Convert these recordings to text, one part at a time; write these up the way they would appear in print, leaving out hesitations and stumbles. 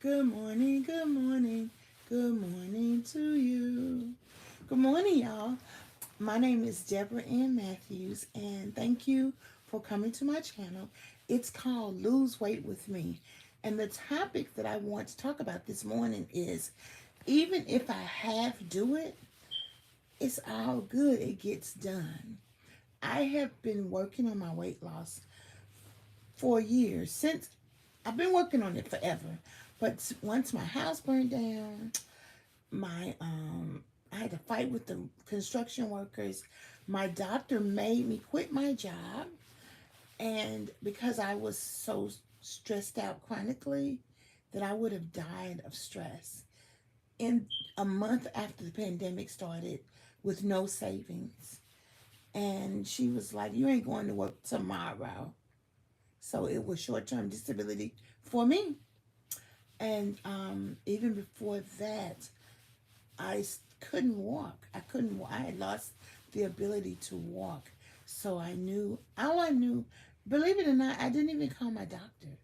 Good morning, good morning, good morning to you. Good morning, y'all. My name is DebraAnnMatthews, and thank you for coming to my channel. It's called Lose Weight with Me. And the topic that I want to talk about this morning is even if I half do it, it's all good. It gets done. I have been working on my weight loss for years. Since I've been working on it forever. But once my house burned down, my I had to fight with the construction workers. My doctor made me quit my job, and because I was so stressed out chronically that I would have died of stress in a month after the pandemic started with no savings. And she was like, "You ain't going to work tomorrow." So it was short-term disability for me. And even before that, couldn't walk. I couldn't. I had lost the ability to walk. So I knew. All I knew, believe it or not, I didn't even call my doctor.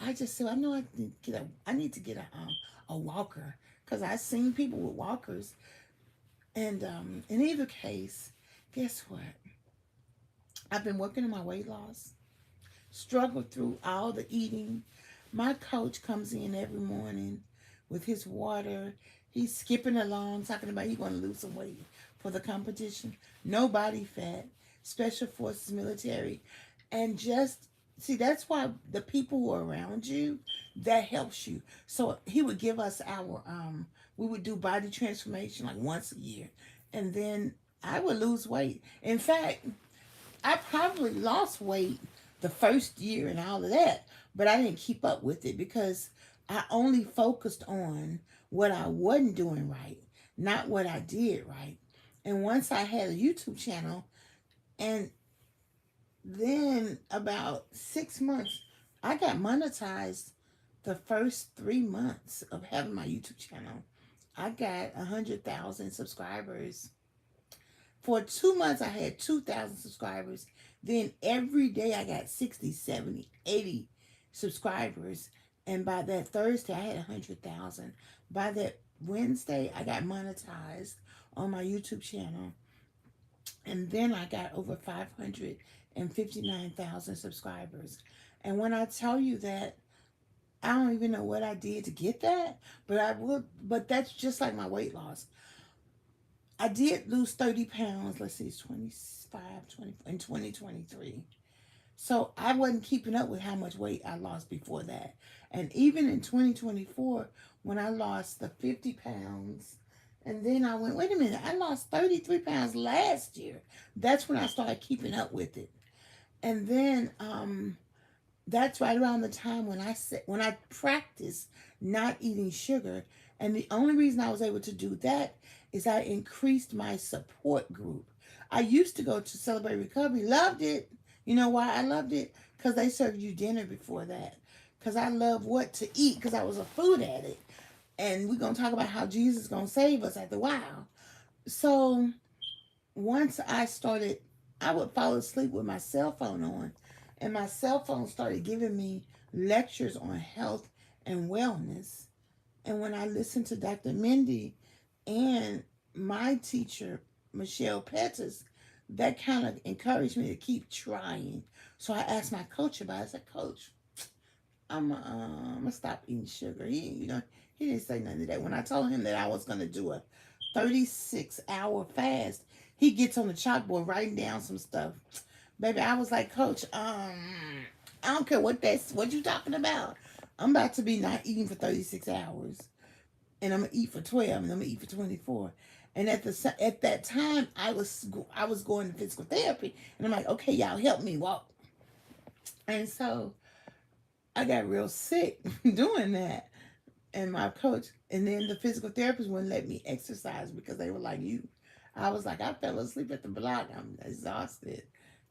I just said, I know I need to get a. I need to get a walker because I seen people with walkers. And in either case, guess what? I've been working on my weight loss. Struggled through all the eating. My coach comes in every morning with his water. He's skipping along, talking about he want to lose some weight for the competition. No body fat, special forces, military. And just, see, that's why the people who are around you, that helps you. So he would give us we would do body transformation like once a year. And then I would lose weight. In fact, I probably lost weight the first year and all of that, but I didn't keep up with it because I only focused on what I wasn't doing right, not what I did right. And once I had a YouTube channel, and then about 6 months, I got monetized the first 3 months of having my YouTube channel. I got 100,000 subscribers. For 2 months, I had 2,000 subscribers. Then every day, I got 60, 70, 80 subscribers. And by that Thursday, I had 100,000. By that Wednesday, I got monetized on my YouTube channel. And then I got over 559,000 subscribers. And when I tell you that, I don't even know what I did to get that, but I will. But that's just like my weight loss. I did lose 30 pounds. Let's see, it's 25, 20 in 2023. So I wasn't keeping up with how much weight I lost before that. And even in 2024, when I lost the 50 pounds, and then I went, wait a minute, I lost 33 pounds last year. That's when I started keeping up with it. And then that's right around the time when I practiced not eating sugar. And the only reason I was able to do that is I increased my support group. I used to go to Celebrate Recovery, loved it. You know why I loved it? Because they served you dinner before that. Because I love what to eat because I was a food addict. And we're going to talk about how Jesus is going to save us after a while. So once I started, I would fall asleep with my cell phone on. And my cell phone started giving me lectures on health and wellness. And when I listened to Dr. Mindy and my teacher, Michelle Pettis, that kind of encouraged me to keep trying. So I asked my coach about it. I said, Coach, I'm gonna stop eating sugar. He didn't say nothing to that. When I told him that I was gonna do a 36-hour fast, he gets on the chalkboard writing down some stuff. Baby, I was like, Coach, I don't care what you talking about. I'm about to be not eating for 36 hours, and I'm gonna eat for 12, and I'm gonna eat for 24. And at that time, I was going to physical therapy, and I'm like, okay, y'all help me walk. And so I got real sick doing that. And my coach, and then the physical therapist wouldn't let me exercise because they were like, you. I was like, I fell asleep at the block. I'm exhausted.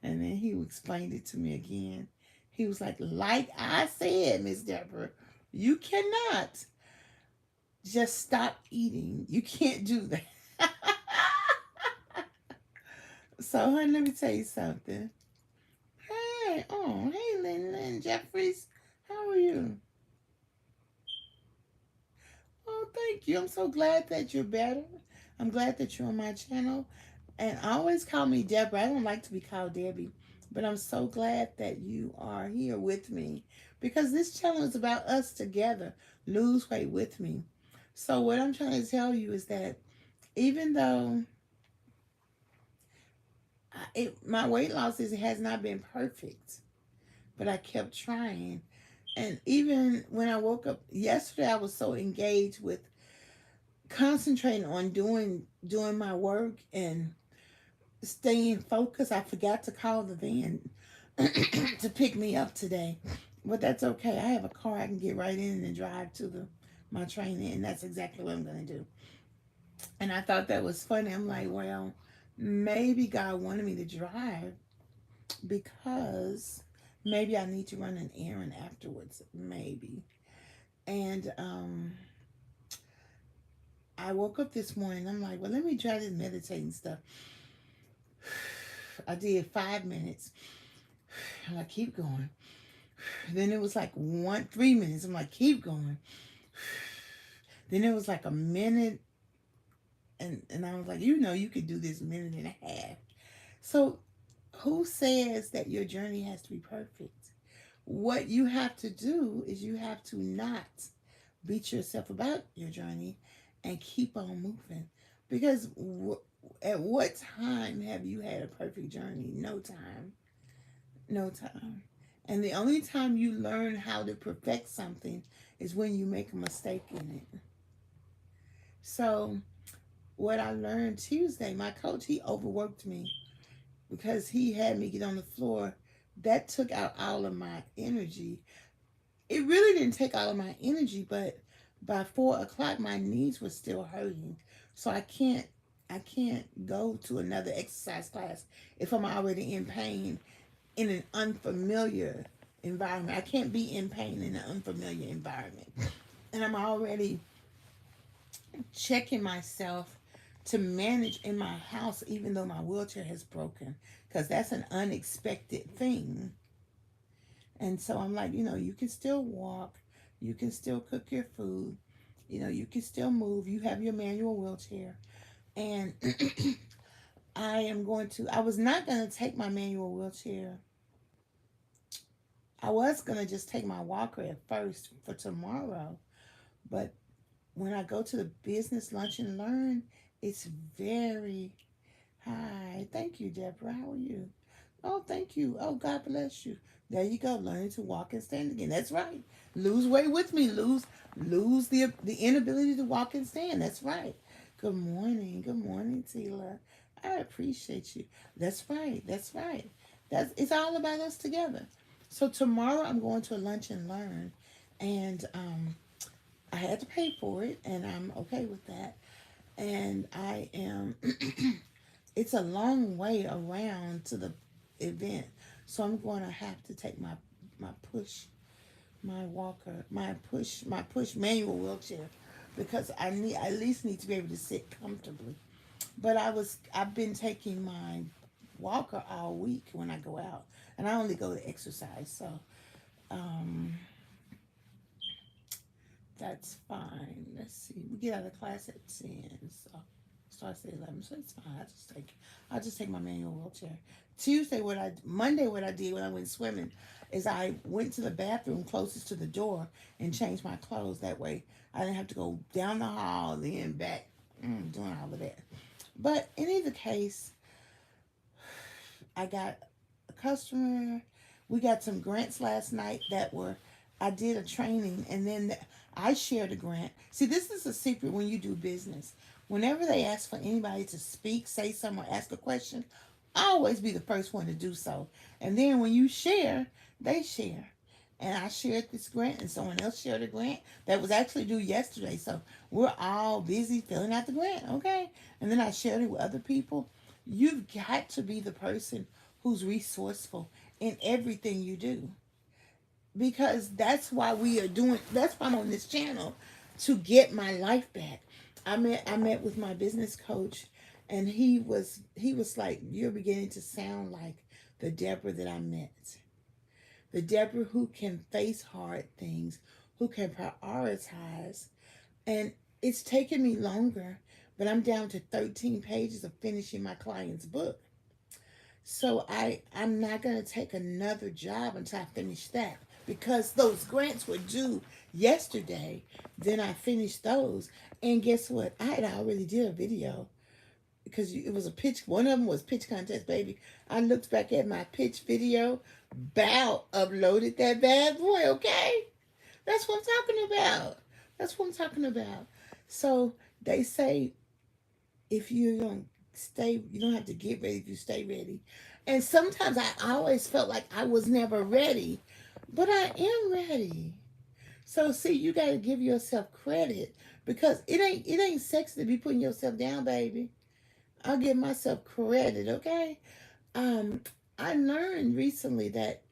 And then he explained it to me again. He was like I said, Miss Deborah, you cannot just stop eating. You can't do that. So, honey, let me tell you something. Hey, Lynn Jeffries, how are you? thank you. I'm so glad that you're better. I'm glad that you're on my channel. And always call me Deborah. I don't like to be called Debbie. But I'm so glad that you are here with me. Because this channel is about us together. Lose weight with me. So what I'm trying to tell you is that even though my weight loss has not been perfect, but I kept trying. And even when I woke up yesterday, I was so engaged with concentrating on doing my work and staying focused. I forgot to call the van to pick me up today, but that's okay. I have a car. I can get right in and drive to my training, and that's exactly what I'm going to do. And I thought that was funny. I'm like, well, maybe God wanted me to drive because maybe I need to run an errand afterwards, maybe. And I woke up this morning. I'm like, well, let me try this meditating stuff. I did 5 minutes. I'm like, keep going. Then it was like 3 minutes. I'm like, keep going. Then it was like a minute. And I was like, you could do this minute and a half. So who says that your journey has to be perfect? What you have to do is you have to not beat yourself about your journey and keep on moving. Because at what time have you had a perfect journey? No time. No time. And the only time you learn how to perfect something is when you make a mistake in it. So what I learned Tuesday, my coach, he overworked me because he had me get on the floor. That took out all of my energy. It really didn't take all of my energy, but by 4 o'clock, my knees were still hurting. So I can't go to another exercise class if I'm already in pain in an unfamiliar environment. I can't be in pain in an unfamiliar environment. And I'm already checking myself to manage in my house, even though my wheelchair has broken, because that's an unexpected thing. And so I'm like, you can still walk, you can still cook your food, you can still move, you have your manual wheelchair. And I was not going to take my manual wheelchair. I was going to just take my walker at first for tomorrow. But when I go to the business lunch and learn, it's very hi. Thank you, Deborah. How are you? Oh, thank you. Oh, God bless you. There you go. Learning to walk and stand again. That's right. Lose weight with me. Lose the inability to walk and stand. That's right. Good morning. Good morning, Tila. I appreciate you. That's right. That's right. It's all about us together. So tomorrow I'm going to a lunch and learn, and I had to pay for it, and I'm okay with that. And I am. It's a long way around to the event, so I'm going to have to take my push, my walker, my push manual wheelchair, because I at least need to be able to sit comfortably. But I've been taking my walker all week when I go out, and I only go to exercise, so that's fine. Let's see, we get out of class at 10, so starts at 11, so it's fine. I'll just take my manual wheelchair. Monday, what I did when I went swimming is I went to the bathroom closest to the door and changed my clothes. That way I didn't have to go down the hall, then back, doing all of that. But in either case, I got a customer. We got some grants last night I did a training, and then I shared a grant. See, this is a secret when you do business. Whenever they ask for anybody to speak, say something, or ask a question, always be the first one to do so. And then when you share, they share. And I shared this grant, and someone else shared a grant that was actually due yesterday. So we're all busy filling out the grant, okay? And then I shared it with other people. You've got to be the person who's resourceful in everything you do. Because that's why I'm on this channel, to get my life back. I met with my business coach, and he was like, you're beginning to sound like the Deborah that I met. The Deborah who can face hard things, who can prioritize. And it's taken me longer, but I'm down to 13 pages of finishing my client's book. So I'm not going to take another job until I finish that, because those grants were due yesterday. Then I finished those, and guess what? I had already did a video because it was a pitch. One of them was pitch contest, baby. I looked back at my pitch video. Bow uploaded that bad boy. Okay, that's what I'm talking about. That's what I'm talking about. So they say if you don't stay, you don't have to get ready if you stay ready. And sometimes I always felt like I was never ready, but I am ready. So see, you got to give yourself credit, because it ain't sexy to be putting yourself down, baby. I'll give myself credit, okay? Um, I learned recently that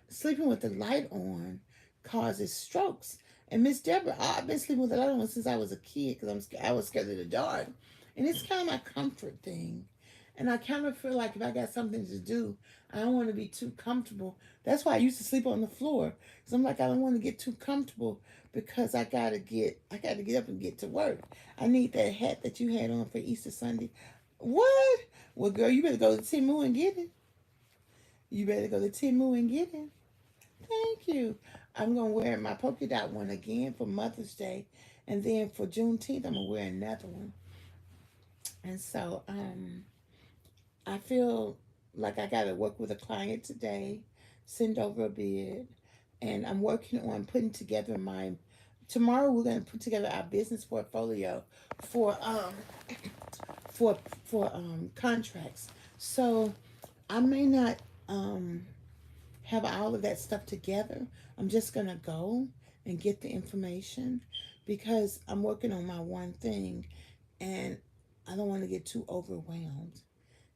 sleeping with the light on causes strokes. And Miss Deborah, I've been sleeping with the light on since I was a kid because I was scared of the dark, and it's kind of my comfort thing. And I kind of feel like if I got something to do, I don't want to be too comfortable. That's why I used to sleep on the floor. Because I'm like, I don't want to get too comfortable, because I gotta get up and get to work. I need that hat that you had on for Easter Sunday. What? Well, girl, you better go to Timu and get it. You better go to Timu and get it. Thank you. I'm gonna wear my polka dot one again for Mother's Day, and then for Juneteenth, I'm gonna wear another one. And so, I feel like I gotta work with a client today, send over a bid, and I'm working on putting together my. Tomorrow we're gonna put together our business portfolio for contracts. So I may not have all of that stuff together. I'm just gonna go and get the information, because I'm working on my one thing, and I don't want to get too overwhelmed.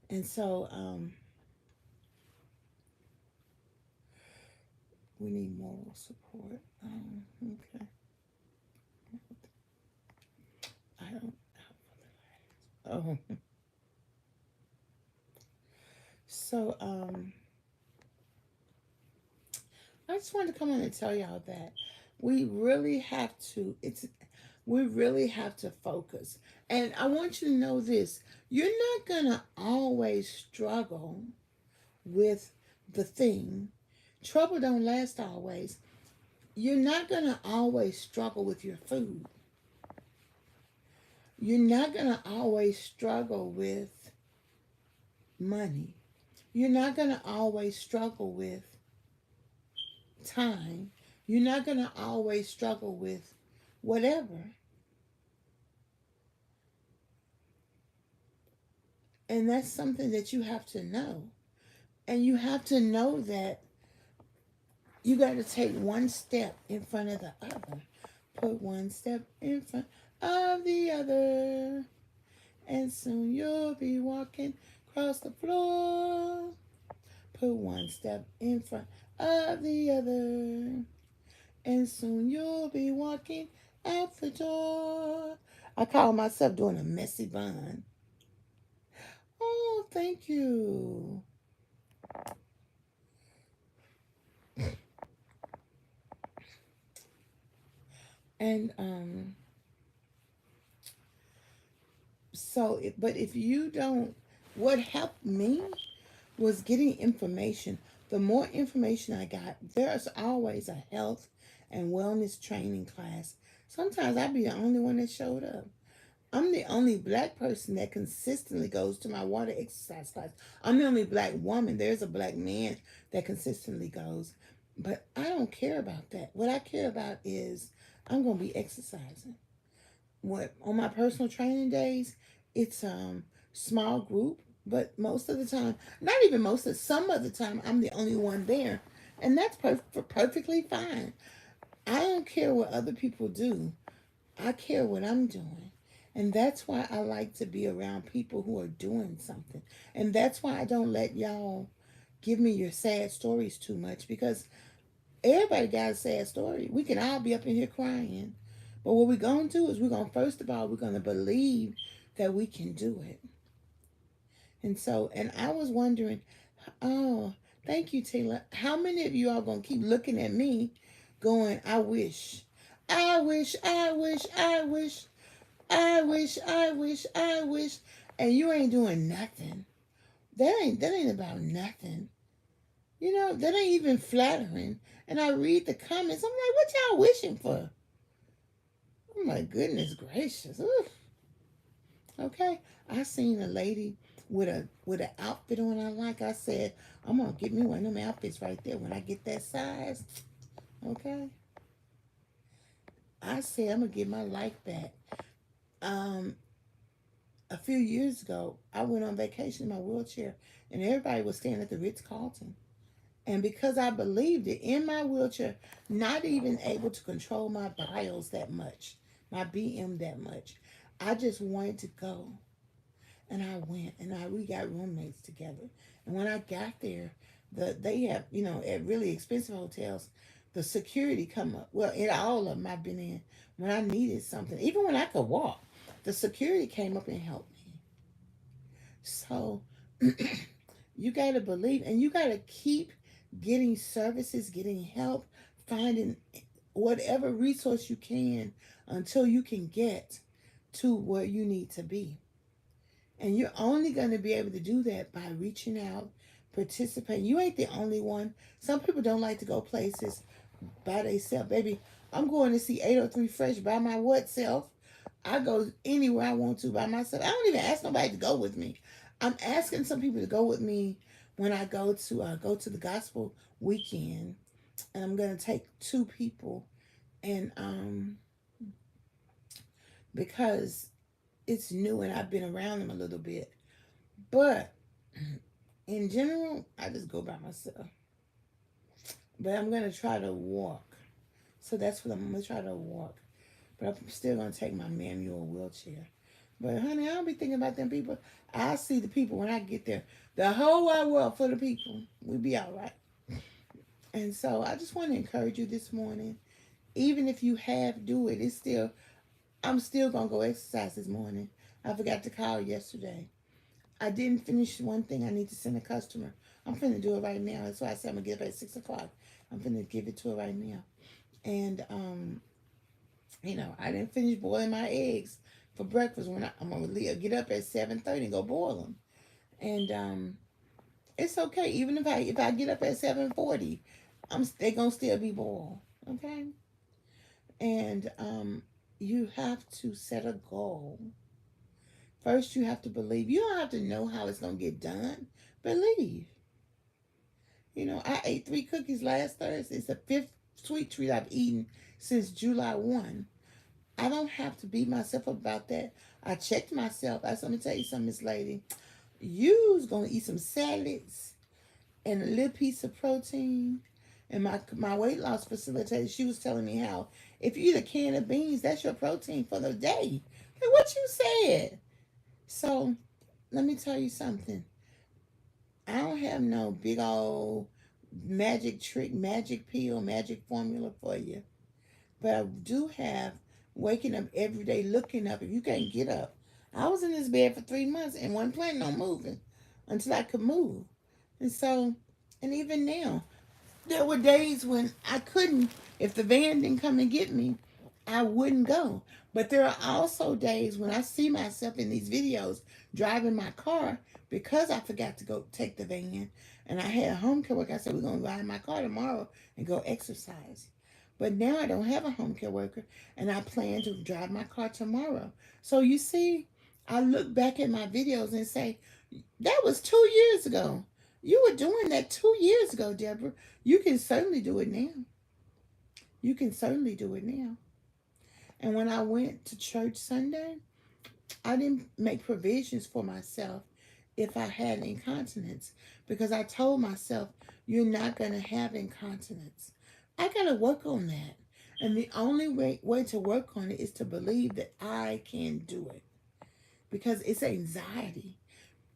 And so we need moral support. Okay. I don't. Oh. So I just wanted to come on and tell y'all that we really have to. We really have to focus. And I want you to know this: you're not gonna always struggle with the thing. Trouble don't last always. You're not gonna always struggle with your food. You're not gonna always struggle with money. You're not gonna always struggle with time. You're not gonna always struggle with whatever. And that's something that you have to know. And you have to know that you got to take one step in front of the other. Put one step in front of the other, and soon you'll be walking across the floor. Put one step in front of the other, and soon you'll be walking out the door. I call myself doing a messy bun. Oh, thank you. And but if you don't, what helped me was getting information. The more information I got, there's always a health and wellness training class. Sometimes I'd be the only one that showed up. I'm the only black person that consistently goes to my water exercise class. I'm the only black woman. There's a black man that consistently goes. But I don't care about that. What I care about is I'm going to be exercising. What on my personal training days, it's small group, but most of the time, not even most of, some of the time, I'm the only one there, and that's perfectly fine. I don't care what other people do. I care what I'm doing. And that's why I like to be around people who are doing something. And that's why I don't let y'all give me your sad stories too much, because everybody got a sad story. We can all be up in here crying. But what we're going to do is first of all, we're going to believe that we can do it. And so, and I was wondering, oh, thank you, Taylor. How many of you are going to keep looking at me going, I wish, I wish, I wish, I wish. I wish, I wish, I wish, and you ain't doing nothing. That ain't about nothing. You know, that ain't even flattering. And I read the comments. I'm like, what y'all wishing for? Oh my goodness gracious. Oof. Okay. I seen a lady with an outfit on I like. I said, I'm gonna get me one of them outfits right there when I get that size. Okay. I said I'm gonna get my life back. Um, a few years ago, I went on vacation in my wheelchair, and everybody was staying at the Ritz Carlton. And because I believed it in my wheelchair, not even able to control my bios that much, my BM that much, I just wanted to go. And I went, and we got roommates together. And when I got there, they have, at really expensive hotels, the security come up. Well, in all of them I've been in, when I needed something, even when I could walk, the security came up and helped me. So you got to believe, and you got to keep getting services, getting help, finding whatever resource you can until you can get to where you need to be. And you're only going to be able to do that by reaching out, participating. You ain't the only one. Some people don't like to go places by themselves. Baby, I'm going to see 803 Fresh by my what self. I go anywhere I want to by myself. I don't even ask nobody to go with me. I'm asking some people to go with me when I go to the gospel weekend, and I'm gonna take two people, and because it's new and I've been around them a little bit, but in general, I just go by myself. But I'm gonna try to walk, so that's what I'm gonna try to walk. But I'm still gonna take my manual wheelchair. But honey, I don't be thinking about them people. I see the people when I get there. The whole wide world for the people. We be all right. And so I just want to encourage you this morning. Even if you have do it, I'm still gonna go exercise this morning. I forgot to call yesterday. I didn't finish one thing I need to send a customer. I'm finna do it right now. That's why I said I'm gonna get up at 6 o'clock. I'm finna give it to her right now. And I didn't finish boiling my eggs for breakfast when I'm gonna get up at 7:30 and go boil them. And it's okay. Even if I get up at 7:40, they gonna still be boiled. Okay. And you have to set a goal. First, you have to believe. You don't have to know how it's gonna get done. Believe. I ate 3 cookies last Thursday. It's the fifth sweet treat I've eaten since July 1. I don't have to beat myself up about that. I checked myself. I said, let me tell you something, Miss Lady. You's gonna eat some salads and a little piece of protein. And my weight loss facilitator, she was telling me how if you eat a can of beans, that's your protein for the day. Like what you said. So let me tell you something. I don't have no big old magic trick, magic pill, magic formula for you. But I do have waking up every day, looking up. If you can't get up, I was in this bed for 3 months and wasn't planning on moving until I could move. And so, and even now, there were days when I couldn't. If the van didn't come and get me, I wouldn't go. But there are also days when I see myself in these videos driving my car because I forgot to go take the van. And I had a home care worker. I said, we're going to ride my car tomorrow and go exercise. But now I don't have a home care worker, and I plan to drive my car tomorrow. So you see, I look back at my videos and say, that was 2 years ago. You were doing that 2 years ago, Deborah. You can certainly do it now. You can certainly do it now. And when I went to church Sunday, I didn't make provisions for myself if I had incontinence because I told myself, you're not going to have incontinence. I got to work on that. And the only way to work on it is to believe that I can do it because it's anxiety.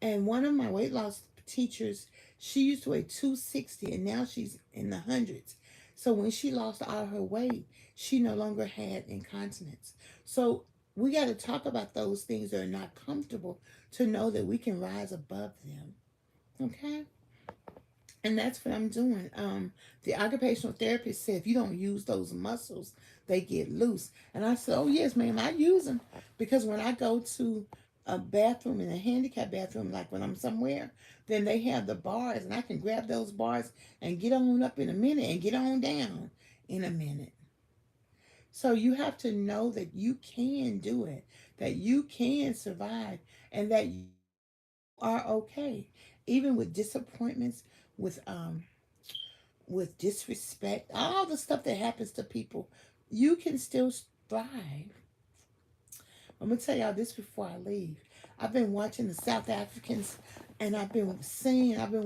And one of my weight loss teachers, she used to weigh 260 and now she's in the hundreds. So when she lost all her weight, she no longer had incontinence. So we got to talk about those things that are not comfortable to know that we can rise above them. Okay? And that's what I'm doing. The occupational therapist said if you don't use those muscles, they get loose. And I said, oh, yes, ma'am, I use them. Because when I go to a bathroom, in a handicap bathroom, like when I'm somewhere, then they have the bars, and I can grab those bars and get on up in a minute and get on down in a minute. So you have to know that you can do it, that you can survive, and that you are okay. Even with disappointments, with disrespect, all the stuff that happens to people, you can still thrive. I'm gonna tell y'all this before I leave. I've been watching the South Africans, and I've been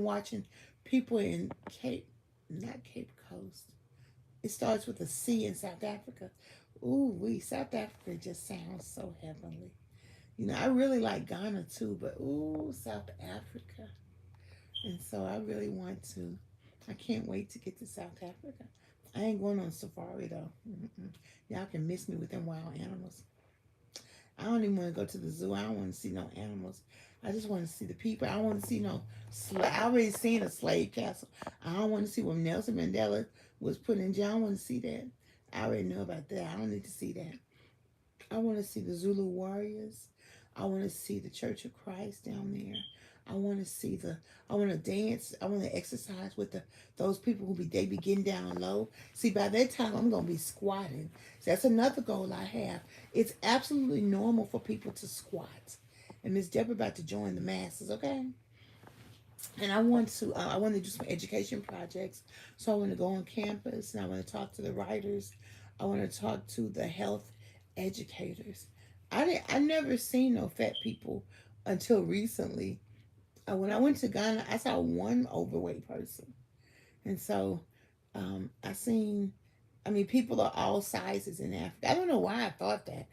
watching people in not Cape Coast. It starts with a C in South Africa. Ooh, South Africa just sounds so heavenly. You know, I really like Ghana too, but ooh, South Africa. And so I really want to. I can't wait to get to South Africa. I ain't going on safari though. Mm-mm. Y'all can miss me with them wild animals. I don't even want to go to the zoo. I don't want to see no animals. I just want to see the people. I don't want to see no. I already seen a slave castle. I don't want to see when Nelson Mandela was put in jail. I don't want to see that. I already know about that. I don't need to see that. I want to see the Zulu warriors. I want to see the Church of Christ down there. I want to see I want to dance. I want to exercise with those people they be getting down low. See, by that time, I'm going to be squatting. So that's another goal I have. It's absolutely normal for people to squat. And Miss Deborah about to join the masses, okay? And I want to do some education projects. So I want to go on campus, and I want to talk to the writers. I want to talk to the health educators. I never seen no fat people until recently. When I went to Ghana, I saw one overweight person. And so I seen, I mean, people are all sizes in Africa. I don't know why I thought that.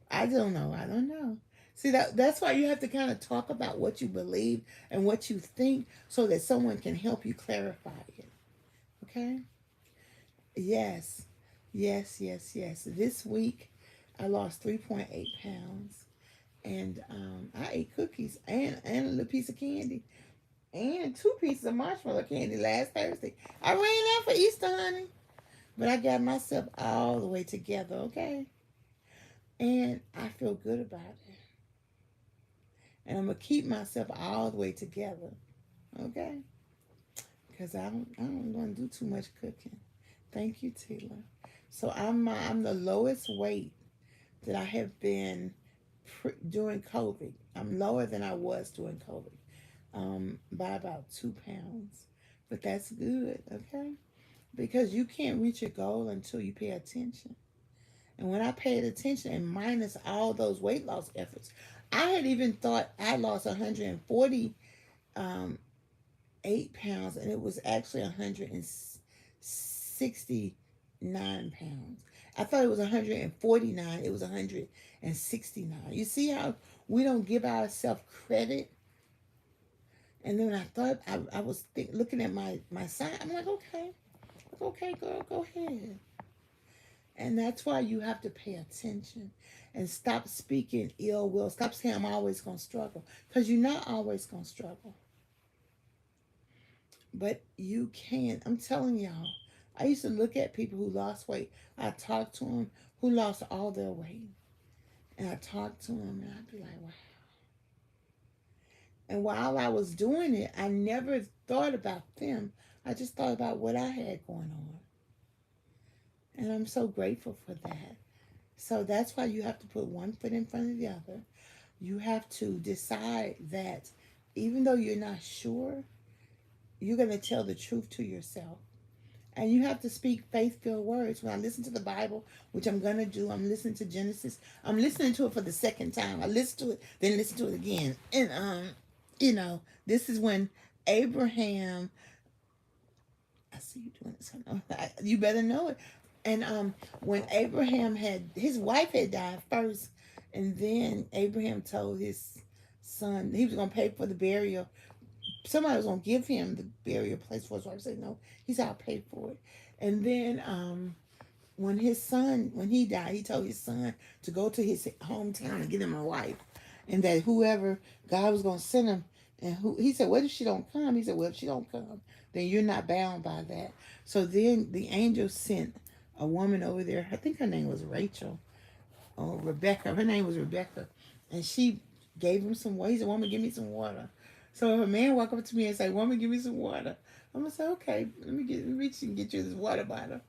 I don't know. I don't know. See, that's why you have to kind of talk about what you believe and what you think so that someone can help you clarify it. Okay? Yes. Yes, yes, yes. This week, I lost 3.8 pounds. And I ate cookies and a little piece of candy and 2 pieces of marshmallow candy last Thursday. I ran out for Easter, honey. But I got myself all the way together, okay? And I feel good about it. And I'm going to keep myself all the way together, okay? Because I don't want to do too much cooking. Thank you, Tila. So I'm the lowest weight that I have been during COVID. I'm lower than I was during COVID by about 2 pounds. But that's good, okay? Because you can't reach your goal until you pay attention. And when I paid attention and minus all those weight loss efforts, I had even thought I lost 148 pounds, and it was actually 169 pounds. I thought it was 149. It was 169. You see how we don't give ourselves credit? And then I thought I was looking at my sign. I'm like, okay, girl, go ahead. And that's why you have to pay attention and stop speaking ill will. Stop saying I'm always going to struggle, because you're not always going to struggle. But you can. I'm telling y'all, I used to look at people who lost weight. I talked to them who lost all their weight. And I talked to them, and I'd be like, wow. And while I was doing it, I never thought about them. I just thought about what I had going on. And I'm so grateful for that. So that's why you have to put one foot in front of the other. You have to decide that even though you're not sure, you're going to tell the truth to yourself. And you have to speak faith-filled words. When I listen to the Bible, which I'm going to do, I'm listening to Genesis. I'm listening to it for the second time. I listen to it, then listen to it again. And, this is when Abraham, I see you doing this. You better know it. And when Abraham his wife had died first, and then Abraham told his son he was going to pay for the burial. Somebody was going to give him the burial place for his wife. Said no. He said, I'll pay for it. And then when he died, he told his son to go to his hometown and get him a wife, and that whoever God was going to send him, And he said, what if she don't come? He said, well, if she don't come, then you're not bound by that. So then the angel sent a woman over there. I think her name was Rachel or Rebecca. Her name was Rebecca. And she gave him some water. He said, woman, give me some water. So if a man walk up to me and say, woman, give me some water, I'm going to say, okay, let me reach and get you this water bottle.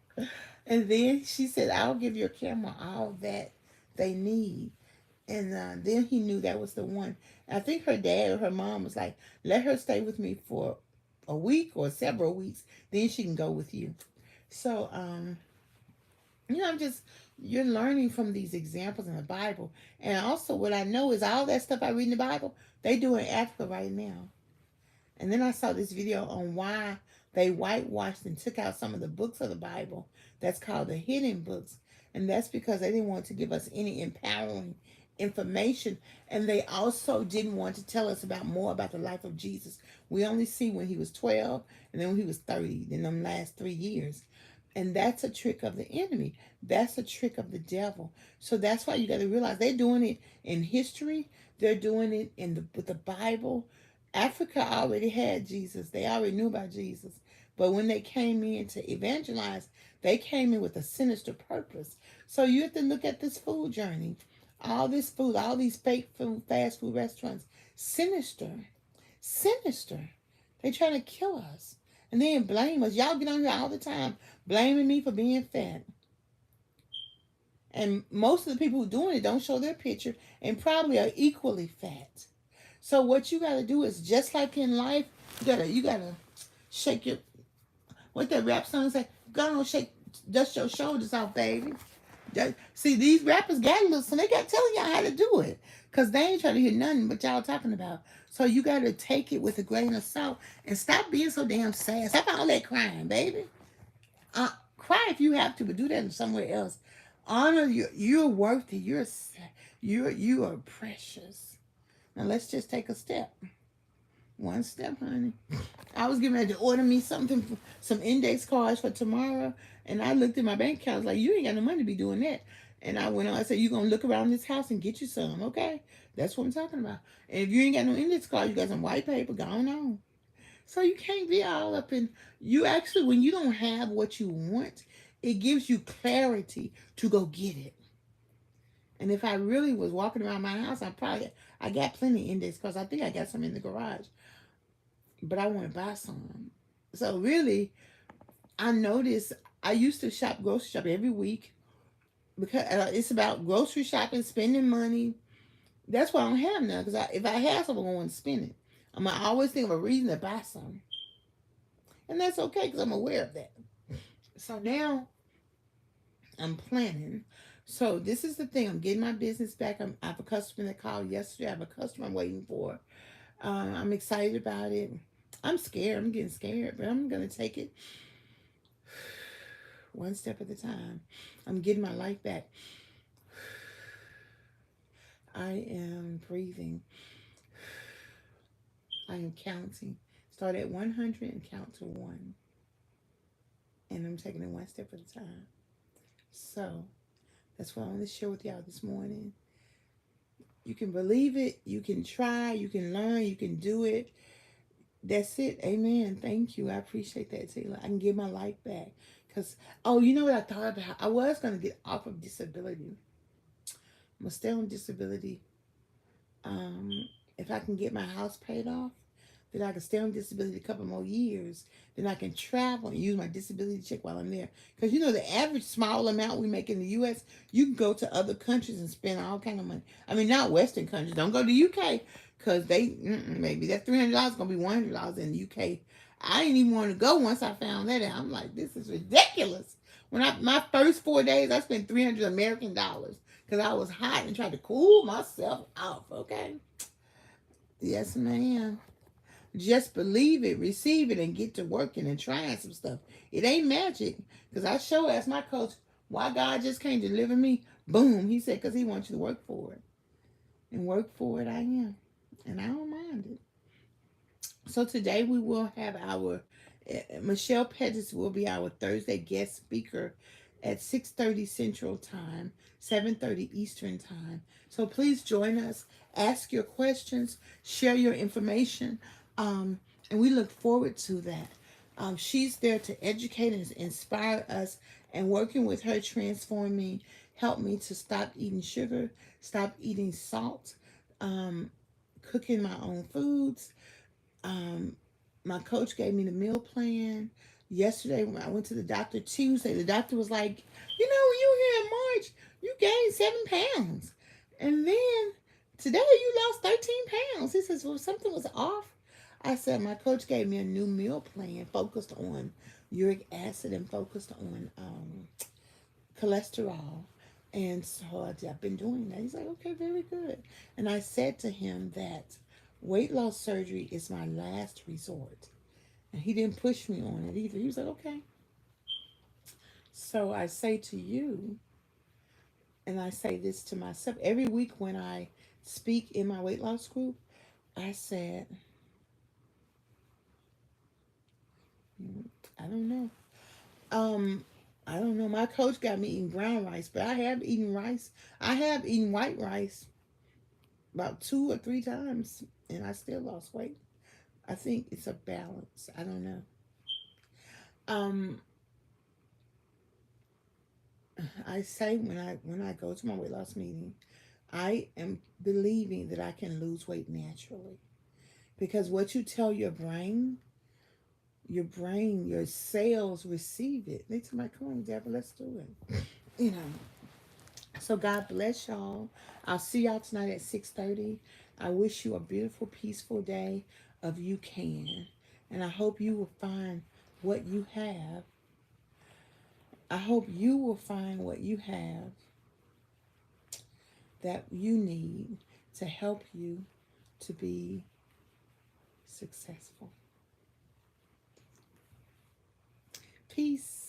And then she said, I'll give your camel all that they need. And then he knew that was the one. I think her dad or her mom was like, let her stay with me for a week or several weeks. Then she can go with you. So, I'm just, you're learning from these examples in the Bible. And also what I know is all that stuff I read in the Bible, they do in Africa right now. And then I saw this video on why they whitewashed and took out some of the books of the Bible. That's called the hidden books. And that's because they didn't want to give us any empowering information. And they also didn't want to tell us about more about the life of Jesus. We only see when he was 12 and then when he was 30 in them last 3 years. And that's a trick of the enemy. That's a trick of the devil. So that's why you got to realize they're doing it in history. They're doing it with the Bible. Africa already had Jesus. They already knew about Jesus. But when they came in to evangelize, they came in with a sinister purpose. So you have to look at this food journey. All this food, all these fake food, fast food restaurants, sinister. Sinister. They trying to kill us. And then blame us. Y'all get on here all the time blaming me for being fat. And most of the people who doing it don't show their picture and probably are equally fat. So what you got to do is just like in life, you gotta shake your, what that rap song say? Go on, shake, dust your shoulders off, baby. See, these rappers got a little, so they got telling y'all how to do it. Because they ain't trying to hear nothing but y'all talking about. So you got to take it with a grain of salt and stop being so damn sad. Stop all that crying, baby. Cry if you have to, but do that somewhere else. Honor you're worthy. You are precious. Now let's just take a step. One step, honey. I was getting ready to order me something, some index cards for tomorrow, and I looked at my bank account. I was like, you ain't got no money to be doing that. And I went on. I said, you're going to look around this house and get you some, okay? That's what I'm talking about. And if you ain't got no index cards, you got some white paper, going on. So you can't be all up in, you actually, when you don't have what you want, it gives you clarity to go get it. And if I really was walking around my house, I got plenty of index cards. I think I got some in the garage. But I want to buy some. So really, I noticed I used to grocery shop every week because it's about grocery shopping, spending money. That's what I don't have now. Because if I have something, I'm going to spend it. I'm going to always think of a reason to buy some. And that's okay because I'm aware of that. So now I'm planning. So this is the thing. I'm getting my business back. I have a customer that called yesterday. I have a customer I'm waiting for. I'm excited about it. I'm scared. I'm getting scared, but I'm going to take it one step at a time. I'm getting my life back. I am breathing. I am counting. Start at 100 and count to 1. And I'm taking it one step at a time. So that's what I want to share with y'all this morning. You can believe it. You can try. You can learn. You can do it. That's it. Amen. Thank you. I appreciate that, Taylor. I can get my life back. Because, you know what I thought about? I was going to get off of disability. I'm going to stay on disability. If I can get my house paid off, then I can stay on disability a couple more years. Then I can travel and use my disability check while I'm there. Because, the average small amount we make in the U.S., you can go to other countries and spend all kind of money. I mean, not Western countries. Don't go to the U.K. Because maybe that $300 is going to be $100 in the U.K. I didn't even want to go once I found that out. I'm like, this is ridiculous. My first 4 days, I spent $300 American dollars because I was hot and tried to cool myself off, okay? Yes, ma'am. Just believe it, receive it, and get to working and trying some stuff. It ain't magic. Because I asked my coach, why God just can't deliver me? Boom. He said, because he wants you to work for it. And work for it I am. And I don't mind it. So today we will have Michelle Petties will be our Thursday guest speaker. at 6:30 Central Time, 7:30 Eastern Time. So please join us, ask your questions, share your information, and we look forward to that. She's there to educate and inspire us, and working with her transformed me, helped me to stop eating sugar, stop eating salt, cooking my own foods. My coach gave me the meal plan. Yesterday, when I went to the doctor Tuesday, the doctor was like, you know, when you were here in March, you gained 7 pounds. And then today you lost 13 pounds. He says, well, something was off. I said, my coach gave me a new meal plan focused on uric acid and focused on cholesterol. And so I've been doing that. He's like, okay, very good. And I said to him that weight loss surgery is my last resort. And he didn't push me on it either. He was like, okay. So I say to you, and I say this to myself, every week when I speak in my weight loss group, I said, I don't know. I don't know. My coach got me eating brown rice, but I have eaten rice. I have eaten white rice about 2 or 3 times, and I still lost weight. I think it's a balance. I don't know. Um, I say when I go to my weight loss meeting, I am believing that I can lose weight naturally, because what you tell your brain, your cells receive it. They tell me, "Come on, Deborah, let's do it." You know. So God bless y'all. I'll see y'all tonight at 6:30. I wish you a beautiful, peaceful day of you can. And I hope you will find what you have. I hope you will find what you have that you need to help you to be successful. Peace.